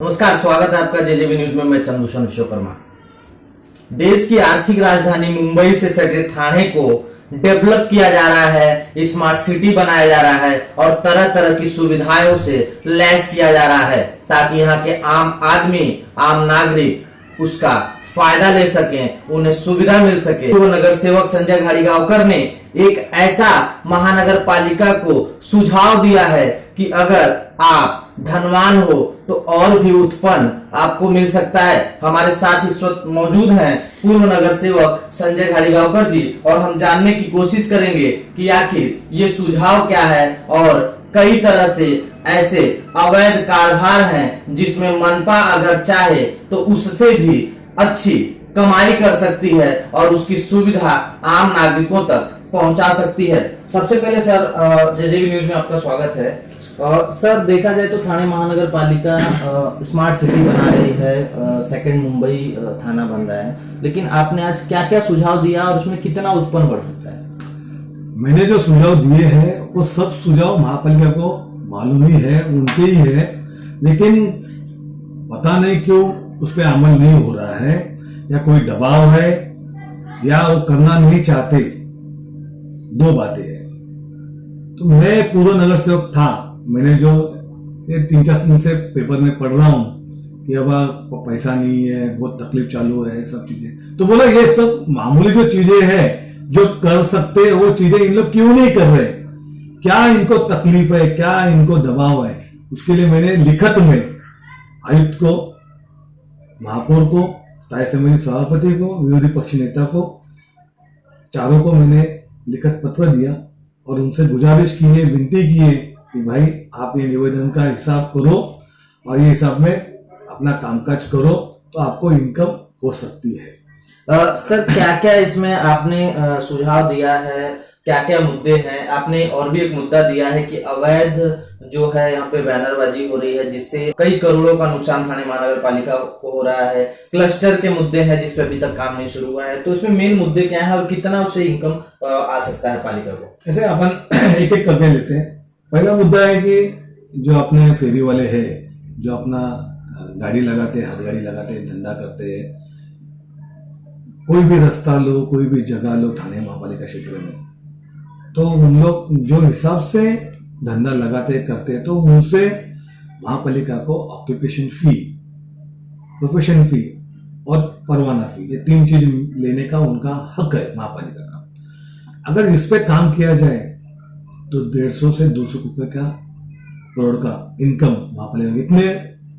नमस्कार, स्वागत है आपका जेजेबी न्यूज में। मैं चंद्रभूषण विश्वकर्मा। देश की आर्थिक राजधानी मुंबई से सटे ठाणे को डेवलप किया जा रहा है, स्मार्ट सिटी बनाया जा रहा है और तरह तरह की सुविधाओं से लैस किया जा रहा है ताकि यहाँ के आम आदमी, आम नागरिक उसका फायदा ले सके, उन्हें सुविधा मिल सके। पूर्व नगर सेवक संजय घाड़ीगांवकर ने एक ऐसा महानगर पालिका को सुझाव दिया है कि अगर आप धनवान हो तो और भी उत्पन्न आपको मिल सकता है। हमारे साथ इस वक्त मौजूद हैं पूर्व नगर सेवक संजय घाड़ीगांवकर जी और हम जानने की कोशिश करेंगे कि आखिर ये सुझाव क्या है और कई तरह से ऐसे अवैध कारोबार हैं जिसमें मनपा अगर चाहे तो उससे भी अच्छी कमाई कर सकती है और उसकी सुविधा आम नागरिकों तक पहुंचा सकती है। सबसे पहले सर जेजेबी न्यूज में आपका स्वागत है। सर, देखा जाए तो ठाणे महानगर पालिका स्मार्ट सिटी बना रही है, सेकंड मुंबई थाना बन रहा है, लेकिन आपने आज क्या क्या सुझाव दिया और उसमें कितना उत्पन्न बढ़ सकता है? मैंने जो सुझाव दिए हैं वो सब सुझाव महापालिका को मालूम ही है, उनके ही है, लेकिन पता नहीं क्यों उस पर अमल नहीं हो रहा है, या कोई दबाव है या वो करना नहीं चाहते। दो बातें हैं। तो मैं पूर्व नगर सेवक था, मैंने जो ये 3-4 दिन से पेपर में पढ़ रहा हूं कि अब पैसा नहीं है, बहुत तकलीफ चालू है, सब चीजें, तो बोला ये सब मामूली जो चीजें हैं जो कर सकते हैं वो चीजें इन लोग क्यों नहीं कर रहे, क्या इनको तकलीफ है, क्या इनको दबाव है। उसके लिए मैंने लिखत में आयुक्त को, महापौर को, स्थायी समिति सभापति को, विरोधी पक्ष नेता को, चारों को मैंने लिखत पत्र दिया और उनसे गुजारिश की है, विनती की है कि भाई आप ये निवेदन का हिसाब करो और ये हिसाब में अपना कामकाज करो तो आपको इनकम हो सकती है। सर, क्या क्या इसमें आपने सुझाव दिया है, क्या क्या मुद्दे हैं? आपने और भी एक मुद्दा दिया है कि अवैध जो है यहाँ पे बैनरबाजी हो रही है जिससे कई करोड़ों का नुकसान ठाणे महानगर पालिका को हो रहा है। क्लस्टर के मुद्दे हैं जिस पे अभी तक काम नहीं शुरू हुआ है, तो इसमें मेन मुद्दे क्या है और कितना उससे इनकम आ सकता है पालिका को? ऐसे अपन एक एक करके लेते हैं। पहला मुद्दा है कि जो अपने फेरी वाले हैं, जो अपना गाड़ी लगाते, हाथ गाड़ी लगाते, धंधा करते हैं, कोई भी रास्ता लो, कोई भी जगह लो ठाणे महापालिका क्षेत्र में, तो उन लोग जो हिसाब से धंधा लगाते करते हैं तो उनसे महापालिका को ऑक्यूपेशन फी, प्रोफेशन फी और परवाना फी, ये 3 चीज लेने का उनका हक है महापालिका का। अगर इस पे काम किया जाए तो 150 से 200 रुपए का करोड़ का इनकम महापालिका, इतने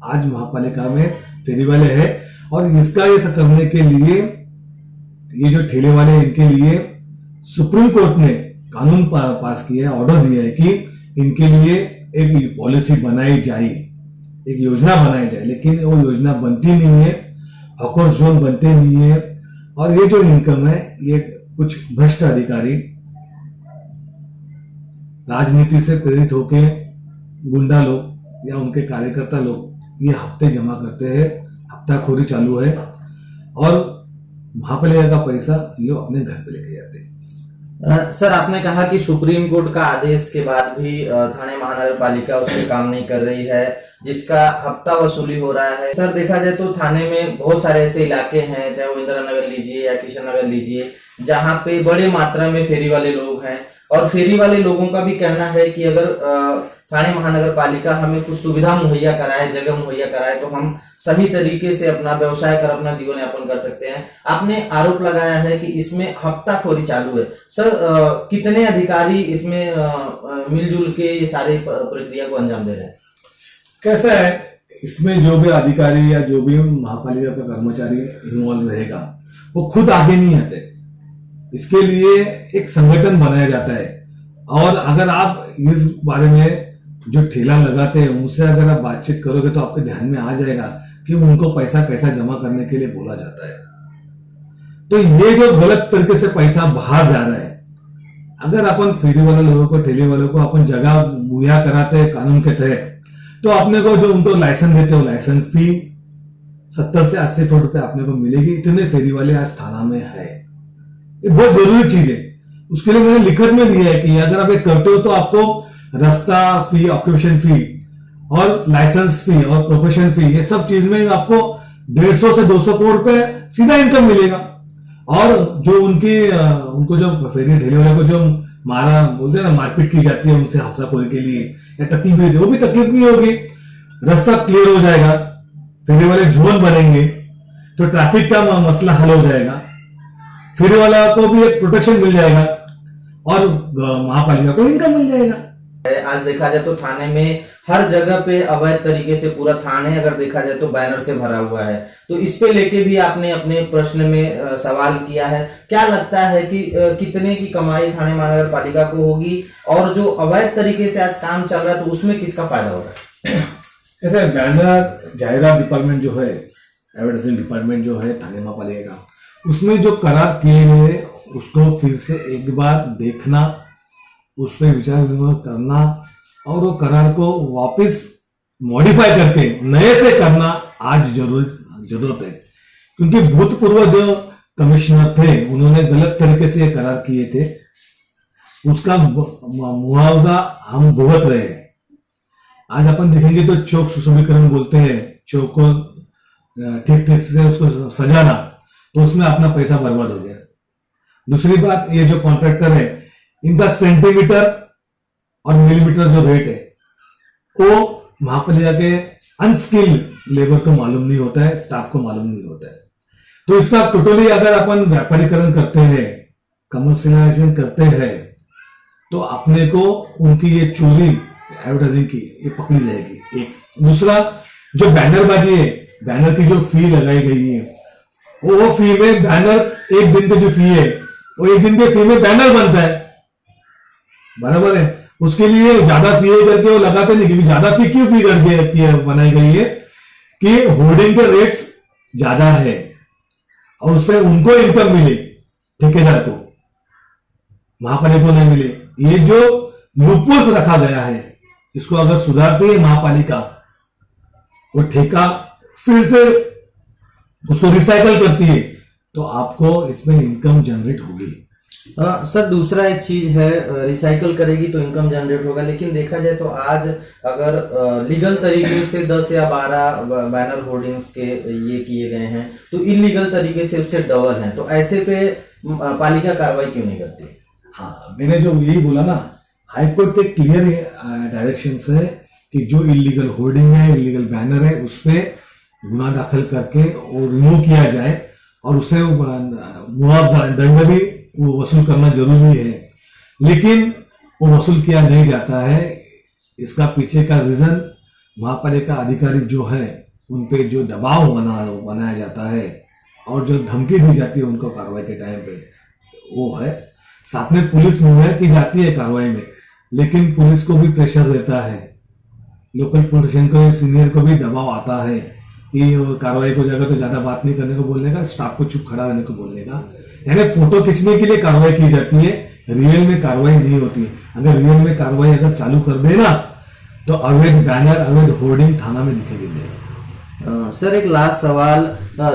आज महापालिका में फेरी वाले हैं। और इसका ये करने के लिए ये जो ठेले वाले हैं इनके लिए सुप्रीम कोर्ट ने कानून पास किया है, ऑर्डर दिया है कि इनके लिए एक पॉलिसी बनाई जाए, एक योजना बनाई जाए, लेकिन वो योजना बनती नहीं है, हॉकर्स जोन बनते नहीं है। और ये जो इनकम है ये कुछ भ्रष्ट अधिकारी राजनीति से प्रेरित होकर गुंडा लोग या उनके कार्यकर्ता लोग ये हफ्ते जमा करते हैं, हफ्ताखोरी चालू है और महापालिका का पैसा ये अपने घर पे लेके जाते हैं। सर, आपने कहा कि सुप्रीम कोर्ट का आदेश के बाद भी ठाणे महानगर पालिका उस पर काम नहीं कर रही है, जिसका हफ्ता वसूली हो रहा है। सर, देखा जाए तो थाने में बहुत सारे ऐसे इलाके हैं, चाहे वो इंदिरा नगर लीजिए या किशन नगर लीजिए, जहां पे बड़े मात्रा में फेरी वाले लोग हैं और फेरी वाले लोगों का भी कहना है कि अगर ठाणे महानगर पालिका हमें कुछ सुविधा मुहैया कराए, जगह मुहैया कराए, तो हम सही तरीके से अपना व्यवसाय कर अपना जीवन यापन कर सकते हैं। आपने आरोप लगाया है कि इसमें हफ्ताखोरी चालू है। सर, कितने अधिकारी इसमें मिलजुल के ये सारी प्रक्रिया को अंजाम दे रहे हैं? कैसा है, इसमें जो भी अधिकारी या जो भी महापालिका का कर्मचारी इन्वॉल्व रहेगा वो खुद आगे नहीं आते, इसके लिए एक संगठन बनाया जाता है। और अगर आप इस बारे में जो ठेला लगाते हैं उनसे अगर आप बातचीत करोगे तो आपके ध्यान में आ जाएगा कि उनको पैसा कैसा जमा करने के लिए बोला जाता है। तो ये जो गलत तरीके से पैसा बाहर जा रहा है, अगर अपन फेरी वाले लोगों को, ठेले वालों को अपन जगह मुहैया कराते हैं कानून के तहत, तो अपने को जो उनको लाइसेंस देते हो, लाइसेंस फी 70 से 80 करोड़ रुपए अपने को मिलेगी। इतने फेरी वाले आज थाना में है, ये बहुत जरूरी चीज है। उसके लिए मैंने लिखत में दिया है कि अगर आप ये करते हो तो आपको रास्ता फी, ऑक्यूपेशन फी और लाइसेंस फी और प्रोफेशन फी, ये सब चीज में आपको 150 से 200 करोड़ रुपए सीधा इनकम मिलेगा। और जो उनको जो फेरी ठेले वाले को जो मारा बोलते हैं ना, मारपीट की जाती है उनसे हफ्ताखोरी के लिए या तकलीफ देती है, वो भी तकलीफ नहीं होगी, रास्ता क्लियर हो जाएगा, फेरी वाले जोन बनेंगे तो ट्रैफिक का मसला हल हो जाएगा, फेरी वाला को भी एक प्रोटेक्शन मिल जाएगा और महापालिका को इनकम मिल जाएगा। आज देखा जाए तो थाने में हर जगह पे अवैध तरीके से पूरा थाने अगर देखा जाए तो बैनर से भरा हुआ है, तो इस पे लेके भी आपने अपने प्रश्न में सवाल किया है। क्या लगता है कि कितने की कमाई थाने महानगर पालिका को होगी, और जो अवैध तरीके से आज काम चल रहा है तो उसमें किसका फायदा होगा? ऐसे बैनर जाहिरात डिपार्टमेंट जो है, एडवर्टाइजिंग डिपार्टमेंट जो है थाने महापालिका का, उसमें जो करार किए गए उसको फिर से एक बार देखना, उस पर विचार विमर्श करना और वो करार को वापस मॉडिफाई करके नए से करना आज जरूरत है। क्योंकि भूतपूर्व जो कमिश्नर थे उन्होंने गलत तरीके से ये करार किए थे, उसका मुआवजा हम भुगत रहे हैं। आज अपन देखेंगे तो चौक सुशोभीकरण बोलते हैं, चौक को ठीक ठीक से उसको सजाना, तो उसमें अपना पैसा बर्बाद हो गया। दूसरी बात, ये जो कॉन्ट्रैक्टर है इनका सेंटीमीटर और मिलीमीटर जो रेट है वो महापालिका के अनस्किल्ड लेबर को मालूम नहीं होता है, स्टाफ को मालूम नहीं होता है। तो इसका टोटली अगर अपन व्यापारीकरण करते हैं, कमर्शियलाइजेशन करते हैं, तो अपने को उनकी ये चोरी एडवर्टाइजिंग की ये पकड़ी जाएगी। एक दूसरा, जो बैनरबाजी है, बैनर की जो फी लगाई गई है वो फी में बैनर एक दिन की जो फी है वो एक दिन के फी में बैनर बनता है, बराबर है। उसके लिए ज्यादा फी करके वो लगाते नहीं, क्योंकि ज्यादा फी क्यों फी करके बनाई गई है कि होर्डिंग के रेट्स ज्यादा है और उसमें उनको इनकम मिले, ठेकेदार को, महापालिका को नहीं मिले। ये जो लूपहोल्स रखा गया है इसको अगर सुधारती है महापालिका, वो ठेका फिर से उसको रिसाइकल करती है, तो आपको इसमें इनकम जनरेट होगी। सर दूसरा एक चीज है, रिसाइकल करेगी तो इनकम जनरेट होगा, लेकिन देखा जाए तो आज अगर लीगल तरीके से 10 या 12 बैनर होर्डिंग्स के ये किए गए हैं तो इलीगल तरीके से उससे डबल हैं, तो ऐसे पे पालिका कार्रवाई क्यों नहीं करती? हाँ, मैंने जो यही बोला ना, हाईकोर्ट के क्लियर डायरेक्शंस है कि जो इलीगल होर्डिंग है, इलीगल बैनर है, उस पर गुना दाखिल करके और रिमूव किया जाए और उसे मुआवजा दंड भी वो वसूल करना जरूरी है। लेकिन वो वसूल किया नहीं जाता है, इसका पीछे का रीजन महापालिका अधिकारी जो है उन पे जो दबाव बनाया जाता है और जो धमकी दी जाती है उनको कार्रवाई के टाइम पे, वो है। साथ में पुलिस मुहैया की जाती है कार्रवाई में, लेकिन पुलिस को भी प्रेशर रहता है, लोकल पोलिटिशियन को, सीनियर को भी दबाव आता है कि कार्रवाई को जाएगा तो ज्यादा बात नहीं करने को बोलने का, स्टाफ को चुप खड़ा रहने को बोलने का। यानी फोटो खींचने के लिए कार्रवाई की जाती है, रियल में कार्रवाई नहीं होती है। अगर रियल में कार्रवाई अगर चालू कर देना तो अवैध बैनर, अवैध होर्डिंग थाना में दिखेगी। सर एक लास्ट सवाल,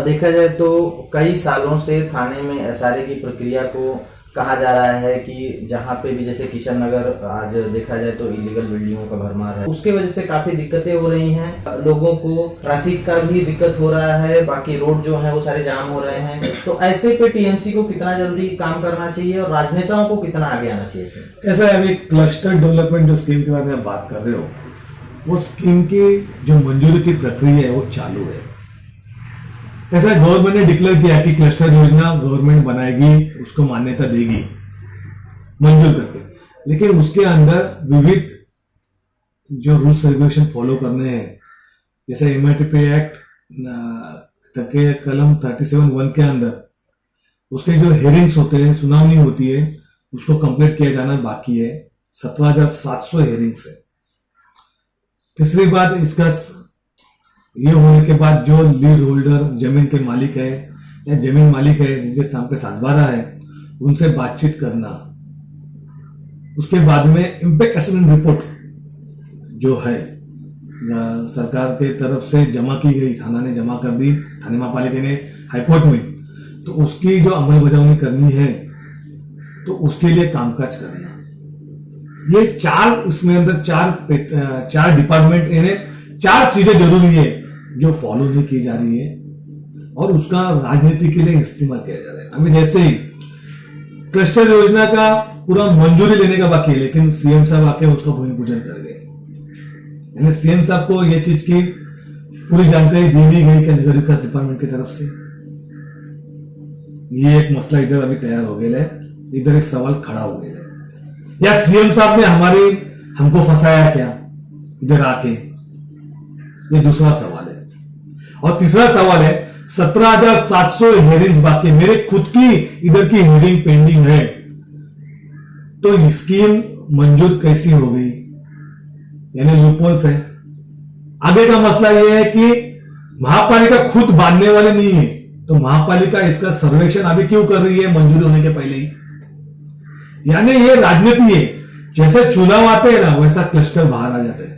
देखा जाए तो कई सालों से थाने में एसआरए की प्रक्रिया को कहा जा रहा है कि जहाँ पे भी, जैसे किशन नगर आज देखा जाए तो इलीगल बिल्डिंगों का भरमार है, उसके वजह से काफी दिक्कतें हो रही हैं, लोगों को ट्रैफिक का भी दिक्कत हो रहा है, बाकी रोड जो है वो सारे जाम हो रहे हैं। तो ऐसे पे टीएमसी को कितना जल्दी काम करना चाहिए और राजनेताओं को कितना आगे आना चाहिए इसमें? ऐसा है, अभी क्लस्टर डेवलपमेंट जो स्कीम के बारे में बात कर रहे हो, वो स्कीम की जो मंजूरी की प्रक्रिया है वो चालू है। ऐसा गवर्नमेंट ने डिक्लेयर किया कि क्लस्टर योजना गवर्नमेंट बनाएगी, उसको मान्यता देगी मंजूर करके, लेकिन उसके अंदर विविध जो रूल्स रेगुलेशन फॉलो करने हैं, जैसे एमआईटीपी एक्ट के कलम 37(1) के अंदर उसके जो हेयरिंग्स होते हैं, सुनावनी होती है, उसको कंप्लीट किया जाना बाकी है। 17,700 हेयरिंग्स है। तीसरी बात, इसका ये होने के बाद जो लीज होल्डर, जमीन के मालिक है या जमीन मालिक है जिनके नाम पे 7/12 है, उनसे बातचीत करना। उसके बाद में इम्पैक्ट असेसमेंट रिपोर्ट जो है सरकार के तरफ से जमा की गई, थाना ने जमा कर दी, थाने महापालिका ने हाईकोर्ट में, तो उसकी जो अमल बजावनी करनी है तो उसके लिए कामकाज करना। ये उसमें अंदर चार डिपार्टमेंट, यानी 4 चीजें जरूरी है जो फॉलो नहीं की जा रही है और उसका राजनीति के लिए इस्तेमाल किया जा रहा है। अभी जैसे ही क्लस्टर योजना का पूरा मंजूरी लेने का बाकी है, लेकिन सीएम साहब आके उसका भूमि पूजन कर गए। यानी सीएम साहब को यह चीज की पूरी जानकारी दी गई कि नगर विकास डिपार्टमेंट की तरफ से ये एक मसला इधर अभी तैयार हो गया है, इधर एक सवाल खड़ा हो गया है, या सीएम साहब ने हमको फंसाया क्या इधर आके, ये दूसरा सवाल है। और तीसरा सवाल है 17,700 हेयरिंग्स बाकी, मेरे खुद की इधर की हेयरिंग पेंडिंग है, तो स्कीम मंजूर कैसी हो गई, यानी लूपहोल्स है। आगे का मसला यह है कि महापालिका खुद बांधने वाले नहीं है, तो महापालिका इसका सर्वेक्षण अभी क्यों कर रही है मंजूरी होने के पहले ही। यानी ये राजनीति है, जैसे चुनाव आते हैं ना वैसा क्लस्टर बाहर आ जाते हैं।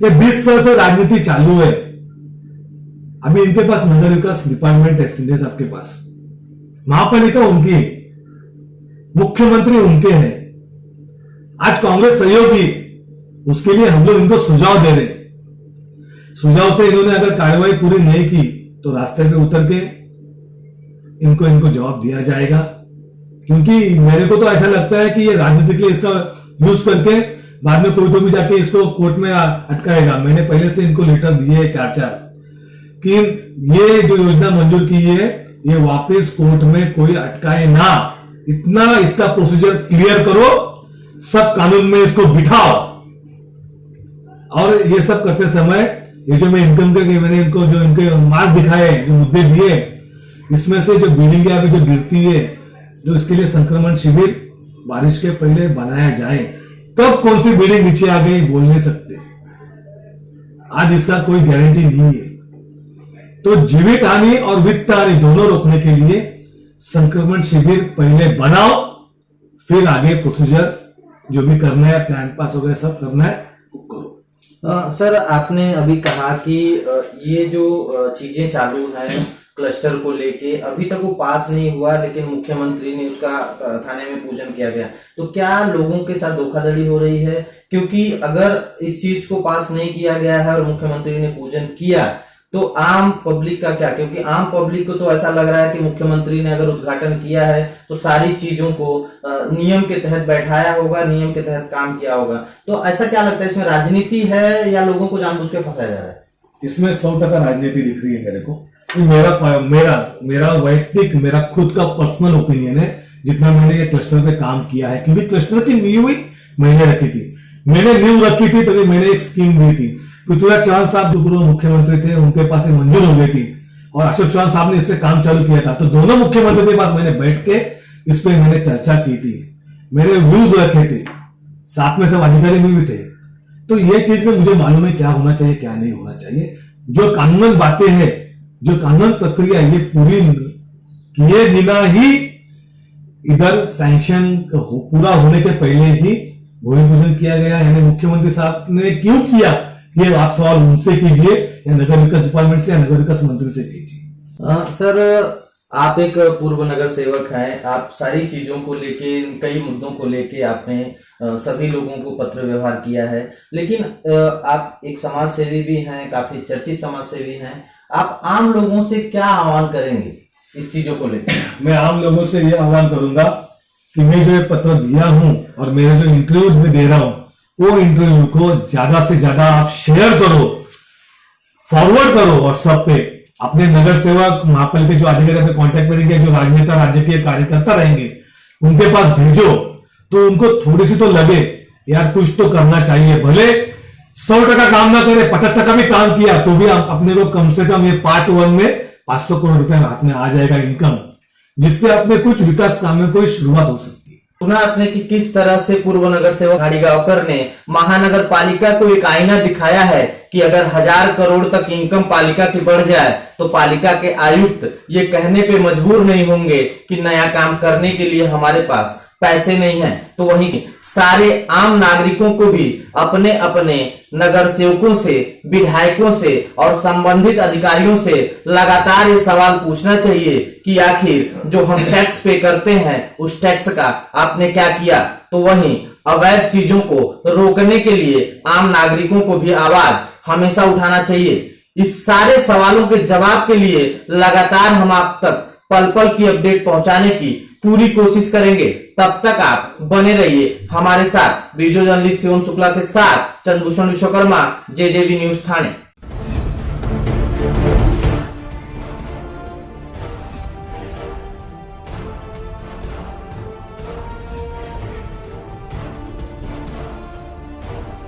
ये 20 साल से राजनीति चालू है। अभी इनके पास नगर विकास डिपार्टमेंट है, सिंधे साहब के पास, महापालिका उनकी है, मुख्यमंत्री उनके हैं, आज कांग्रेस सहयोगी है, उसके लिए हम लोग इनको सुझाव दे रहे हैं। सुझाव से इन्होंने अगर कार्रवाई पूरी नहीं की तो रास्ते पे उतर के इनको जवाब दिया जाएगा, क्योंकि मेरे को तो ऐसा लगता है कि ये राजनीति के लिए इसका यूज करके बाद में कोई तो भी जाके इसको कोर्ट में अटकाएगा। मैंने पहले से इनको लेटर दिए है 4 कि ये जो योजना मंजूर की है ये वापस कोर्ट में कोई अटकाए ना, इतना इसका प्रोसीजर क्लियर करो, सब कानून में इसको बिठाओ। और ये सब करते समय ये जो मैं इनकम के मैंने इनको जो इनके मार्क दिखाए, जो मुद्दे दिए, इसमें से जो बिल्डिंग अभी जो गिरती है, जो इसके लिए संक्रमण शिविर बारिश के पहले बनाया जाए, कब कौन सी बिल्डिंग नीचे आ गई बोल नहीं सकते, आज इसका कोई गारंटी नहीं है। तो जीवित हानि और वित्त हानि दोनों रोकने के लिए संक्रमण शिविर पहले बनाओ, फिर आगे प्रोसीजर जो भी करना है, प्लान पास वगैरह सब करना है वो करो। सर, आपने अभी कहा कि ये जो चीजें चालू हैं क्लस्टर को लेके, अभी तक वो पास नहीं हुआ, लेकिन मुख्यमंत्री ने उसका थाने में पूजन किया गया, तो क्या लोगों के साथ धोखाधड़ी हो रही है? क्योंकि अगर इस चीज को पास नहीं किया गया है और मुख्यमंत्री ने पूजन किया तो आम पब्लिक का क्या? क्योंकि आम पब्लिक को तो ऐसा लग रहा है कि मुख्यमंत्री ने अगर उद्घाटन किया है तो सारी चीजों को नियम के तहत बैठाया होगा, नियम के तहत काम किया होगा। तो ऐसा क्या लगता है, इसमें राजनीति है या लोगों को जानबूझ के फंसाया जा रहा है? इसमें 100% राजनीति दिख रही है मेरे को। मेरा वैयक्तिक, मेरा खुद का पर्सनल ओपिनियन है, जितना मैंने ये क्लस्टर पे काम किया है, क्योंकि क्लस्टर की नींव मैंने रखी थी, तभी मैंने एक स्कीम दी थी। पृथ्वीराज चौहान साहब जो पूर्व मुख्यमंत्री थे उनके पास ये मंजूर हो गई थी और अशोक चौहान साहब ने इस पे काम चालू किया था, तो दोनों मुख्यमंत्री के पास मैंने बैठ के इस पे मैंने चर्चा की थी, मेरे व्यूज रखे थे, साथ में सब अधिकारी भी थे। तो ये चीज में मुझे मालूम है क्या होना चाहिए क्या नहीं होना चाहिए। जो कानूनन बातें हैं, जो कानून प्रक्रिया ये पूरी किए बिना ही इधर सैंक्शन पूरा होने के पहले ही भूमि पूजन किया गया। यानी मुख्यमंत्री साहब ने क्यों किया, ये आप सवाल उनसे कीजिए या नगर विकास डिपार्टमेंट से या नगर विकास मंत्री से कीजिए। सर, आप एक पूर्व नगर सेवक हैं, आप सारी चीजों को लेके, कई मुद्दों को लेके आपने सभी लोगों को पत्र व्यवहार किया है, लेकिन आप एक समाज सेवी भी हैं, काफी चर्चित समाज सेवी हैं। आप आम लोगों से क्या आह्वान करेंगे इस चीजों को लेकर? मैं आम लोगों से ये आह्वान करूंगा कि मैं जो ये पत्र दिया हूं और मेरे जो इंटरव्यू में दे रहा हूं, वो इंटरव्यू को ज्यादा से ज्यादा आप शेयर करो, फॉरवर्ड करो व्हाट्सएप पे। अपने नगर सेवक, महापालिका के जो अधिकारी अपने कांटेक्ट में रहेंगे, जो राजनेता, राज्य के कार्यकर्ता रहेंगे, उनके पास भेजो, तो उनको थोड़ी सी तो लगे यार कुछ तो करना चाहिए। भले 100% काम ना करे, 50% भी काम किया तो भी अपने को कम से कम ये पार्ट 1 में 500 करोड़ रुपए हाथ में आ जाएगा इनकम, जिससे अपने कुछ विकास काम में कोई शुरुआत हो सकती है। सुना आपने कि किस तरह से पूर्व नगर सेवक गाड़ीगांवकर ने महानगर पालिका को एक आईना दिखाया है कि अगर 1000 करोड़ तक इनकम पालिका की बढ़ जाए तो पालिका के आयुक्त ये कहने पे मजबूर नहीं होंगे कि नया काम करने के लिए हमारे पास पैसे नहीं है। तो वहीं सारे आम नागरिकों को भी अपने अपने नगर सेवकों से, विधायकों से और संबंधित अधिकारियों से लगातार ये सवाल पूछना चाहिए कि आखिर जो हम टैक्स पे करते हैं उस टैक्स का आपने क्या किया। तो वहीं अवैध चीजों को रोकने के लिए आम नागरिकों को भी आवाज हमेशा उठाना चाहिए। इस सारे सवालों के जवाब के लिए लगातार हम आप तक पल पल की अपडेट पहुंचाने की पूरी कोशिश करेंगे। तब तक आप बने रहिए हमारे साथ। वीडियो जर्नलिस्ट शिवम शुक्ला के साथ चंद्रभूषण विश्वकर्मा, जेजेवी न्यूज थाने।